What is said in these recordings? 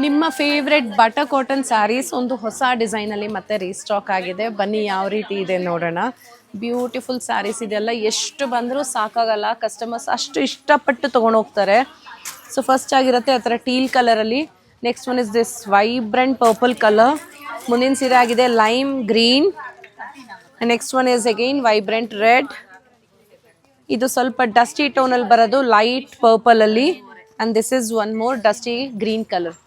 ನಿಮ್ಮ favourite butter cotton saris ಒಂದು ಹೊಸ ಡಿಸೈನಲ್ಲಿ ಮತ್ತೆ ರೀಸ್ಟಾಕ್ ಆಗಿದೆ. ಬನ್ನಿ ಯಾವ ರೀತಿ ಇದೆ ನೋಡೋಣ. ಬ್ಯೂಟಿಫುಲ್ ಸ್ಯಾರೀಸ್ ಇದೆಲ್ಲ ಎಷ್ಟು ಬಂದರೂ ಸಾಕಾಗಲ್ಲ. ಕಸ್ಟಮರ್ಸ್ ಅಷ್ಟು ಇಷ್ಟಪಟ್ಟು ತೊಗೊಂಡು ಹೋಗ್ತಾರೆ. ಸೊ ಫಸ್ಟ್ ಆಗಿರುತ್ತೆ ಆ ಥರ ಟೀಲ್ ಕಲರಲ್ಲಿ. Next one is this vibrant purple colour. ಮುಂದಿನ ಸೀರೆ ಆಗಿದೆ lime green. Next one is again vibrant red. ಇದು ಸ್ವಲ್ಪ ಡಸ್ಟಿ ಟೋನಲ್ಲಿ ಬರೋದು ಲೈಟ್ ಪರ್ಪಲಲ್ಲಿ. And this is one more dusty green colour.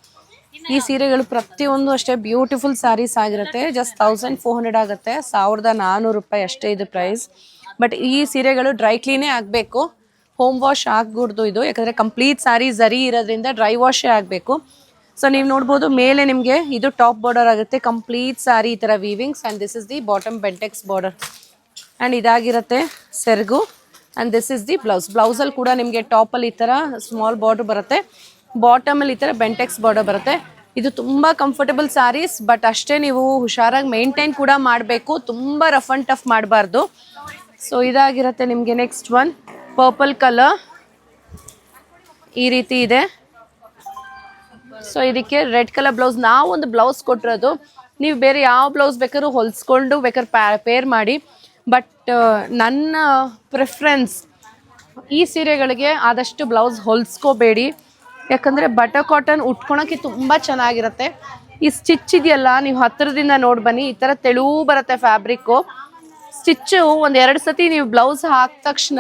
ಈ ಸೀರೆಗಳು ಪ್ರತಿಯೊಂದು ಅಷ್ಟೇ ಬ್ಯೂಟಿಫುಲ್ ಸ್ಯಾರೀಸ್ ಆಗಿರುತ್ತೆ. ಜಸ್ಟ್ 1400 ಆಗುತ್ತೆ, 1400 ರೂಪಾಯಿ ಅಷ್ಟೇ ಇದು ಪ್ರೈಸ್. ಬಟ್ ಈ ಸೀರೆಗಳು ಡ್ರೈ ಕ್ಲೀನೇ ಆಗಬೇಕು, ಹೋಮ್ ವಾಶ್ ಆಗಕೂಡ್ದು ಇದು. ಯಾಕಂದರೆ ಕಂಪ್ಲೀಟ್ ಸ್ಯಾರಿ ಝರಿ ಇರೋದ್ರಿಂದ ಡ್ರೈ ವಾಶೇ ಆಗಬೇಕು. ಸೊ ನೀವು ನೋಡ್ಬೋದು ಮೇಲೆ ನಿಮಗೆ ಇದು ಟಾಪ್ ಬಾರ್ಡರ್ ಆಗುತ್ತೆ, ಕಂಪ್ಲೀಟ್ ಸ್ಯಾರಿ ಈ ಥರ weavings. And this is the bottom Bentex border. And ಇದಾಗಿರುತ್ತೆ ಸೆರಗು. And this is the blouse. ಬ್ಲೌಸಲ್ಲಿ ಕೂಡ ನಿಮಗೆ ಟಾಪಲ್ಲಿ ಈ ಥರ ಸ್ಮಾಲ್ ಬಾರ್ಡರ್ ಬರುತ್ತೆ, ಬಾಟಮಲ್ಲಿ ಈ ಥರ ಬೆಂಟೆಕ್ಸ್ ಬಾರ್ಡರ್ ಬರುತ್ತೆ. ಇದು ತುಂಬ ಕಂಫರ್ಟಬಲ್ ಸ್ಯಾರೀಸ್. ಬಟ್ ಅಷ್ಟೇ ನೀವು ಹುಷಾರಾಗಿ ಮೇಂಟೈನ್ ಕೂಡ ಮಾಡಬೇಕು, ತುಂಬ ರಫ್ ಆ್ಯಂಡ್ ಟಫ್ ಮಾಡಬಾರ್ದು. ಸೊ ಇದಾಗಿರುತ್ತೆ ನಿಮಗೆ ನೆಕ್ಸ್ಟ್ ಒನ್ ಪರ್ಪಲ್ ಕಲರ್. ಈ ರೀತಿ ಇದೆ. ಸೊ ಇದಕ್ಕೆ ರೆಡ್ ಕಲರ್ ಬ್ಲೌಸ್. ನಾವೊಂದು ಬ್ಲೌಸ್ ಕೊಟ್ಟಿರೋದು, ನೀವು ಬೇರೆ ಯಾವ ಬ್ಲೌಸ್ ಬೇಕಾದ್ರೂ ಹೊಲಿಸ್ಕೊಂಡು ಬೇಕಾದ್ರೆ ಪೇರ್ ಮಾಡಿ. ಬಟ್ ನನ್ನ ಪ್ರಿಫರೆನ್ಸ್ ಈ ಸೀರೆಗಳಿಗೆ ಆದಷ್ಟು ಬ್ಲೌಸ್ ಹೊಲಿಸ್ಕೋಬೇಡಿ. ಯಾಕಂದರೆ ಬಟರ್ ಕಾಟನ್ ಉಟ್ಕೊಳಕ್ಕೆ ತುಂಬ ಚೆನ್ನಾಗಿರುತ್ತೆ. ಈ ಸ್ಟಿಚ್ ಇದೆಯಲ್ಲ, ನೀವು ಹತ್ತಿರದಿಂದ ನೋಡಿ ಬನ್ನಿ, ಈ ಥರ ತೆಳುವು ಬರುತ್ತೆ ಫ್ಯಾಬ್ರಿಕ್ಕು. ಸ್ಟಿಚ್ಚು ಒಂದು 2 ಸತಿ ನೀವು ಬ್ಲೌಸ್ ಹಾಕಿದ ತಕ್ಷಣ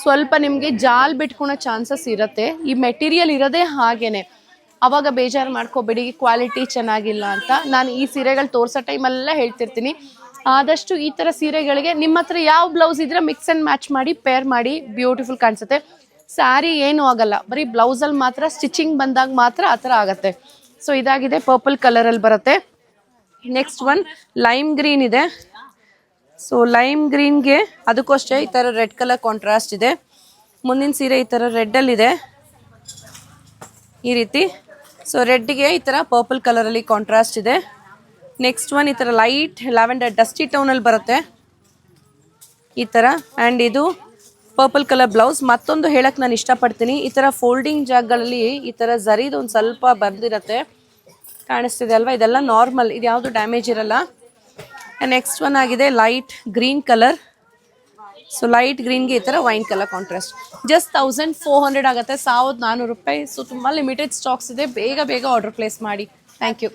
ಸ್ವಲ್ಪ ನಿಮಗೆ ಜಾಲ್ ಬಿಟ್ಕೊಳೋ ಚಾನ್ಸಸ್ ಇರುತ್ತೆ. ಈ ಮೆಟೀರಿಯಲ್ ಇರೋದೇ ಹಾಗೇನೆ. ಅವಾಗ ಬೇಜಾರು ಮಾಡ್ಕೋಬೇಡಿ ಕ್ವಾಲಿಟಿ ಚೆನ್ನಾಗಿಲ್ಲ ಅಂತ. ನಾನು ಈ ಸೀರೆಗಳು ತೋರಿಸೋ ಟೈಮೆಲ್ಲ ಹೇಳ್ತಿರ್ತೀನಿ, ಆದಷ್ಟು ಈ ಥರ ಸೀರೆಗಳಿಗೆ ನಿಮ್ಮ ಹತ್ರ ಯಾವ ಬ್ಲೌಸ್ ಇದ್ರೆ ಮಿಕ್ಸ್ ಆ್ಯಂಡ್ ಮ್ಯಾಚ್ ಮಾಡಿ ಪೇರ್ ಮಾಡಿ, ಬ್ಯೂಟಿಫುಲ್ ಕಾಣಿಸುತ್ತೆ. ಸ್ಯಾರಿ ಏನೂ ಆಗಲ್ಲ, ಬರೀ ಬ್ಲೌಸಲ್ಲಿ ಮಾತ್ರ ಸ್ಟಿಚಿಂಗ್ ಬಂದಾಗ ಮಾತ್ರ ಆ ಥರ ಆಗುತ್ತೆ. ಸೊ ಇದಾಗಿದೆ ಪರ್ಪಲ್ ಕಲರಲ್ಲಿ ಬರುತ್ತೆ. ನೆಕ್ಸ್ಟ್ ಒನ್ ಲೈಮ್ ಗ್ರೀನ್ ಇದೆ. ಸೊ ಲೈಮ್ ಗ್ರೀನ್ಗೆ ಅದಕ್ಕೂ ಅಷ್ಟೇ ಈ ಥರ ರೆಡ್ ಕಲರ್ ಕಾಂಟ್ರಾಸ್ಟ್ ಇದೆ. ಮುಂದಿನ ಸೀರೆ ಈ ಥರ ರೆಡ್ಡಲ್ಲಿದೆ ಈ ರೀತಿ. ಸೊ ರೆಡ್ಗೆ ಈ ಥರ ಪರ್ಪಲ್ ಕಲರಲ್ಲಿ ಕಾಂಟ್ರಾಸ್ಟ್ ಇದೆ. ನೆಕ್ಸ್ಟ್ ಒನ್ ಈ ಥರ ಲೈಟ್ ಲ್ಯಾವೆಂಡರ್ ಡಸ್ಟಿ ಟೋನಲ್ಲಿ ಬರುತ್ತೆ ಈ ಥರ. ಆ್ಯಂಡ್ ಇದು ಪರ್ಪಲ್ ಕಲರ್ ಬ್ಲೌಸ್. ಮತ್ತೊಂದು ಹೇಳಕ್ಕೆ ನಾನು ಇಷ್ಟಪಡ್ತೀನಿ, ಈ ಥರ ಫೋಲ್ಡಿಂಗ್ ಜಾಗಗಳಲ್ಲಿ ಈ ಥರ ಝರಿದು ಒಂದು ಸ್ವಲ್ಪ ಬಂದಿರುತ್ತೆ, ಕಾಣಿಸ್ತಿದೆ ಅಲ್ವಾ? ಇದೆಲ್ಲ ನಾರ್ಮಲ್, ಇದು ಯಾವುದು ಡ್ಯಾಮೇಜ್ ಇರಲ್ಲ. ನೆಕ್ಸ್ಟ್ ಒನ್ ಆಗಿದೆ light green colour. So light ಗ್ರೀನ್ಗೆ ಈ ಥರ ವೈನ್ ಕಲರ್ ಕಾಂಟ್ರಾಸ್ಟ್. ಜಸ್ಟ್ 1400 ಆಗುತ್ತೆ, 1400 ರೂಪಾಯಿ. ಸೊ ತುಂಬ ಲಿಮಿಟೆಡ್ ಸ್ಟಾಕ್ಸ್ ಇದೆ, ಬೇಗ ಆರ್ಡರ್ ಪ್ಲೇಸ್ ಮಾಡಿ. Thank you.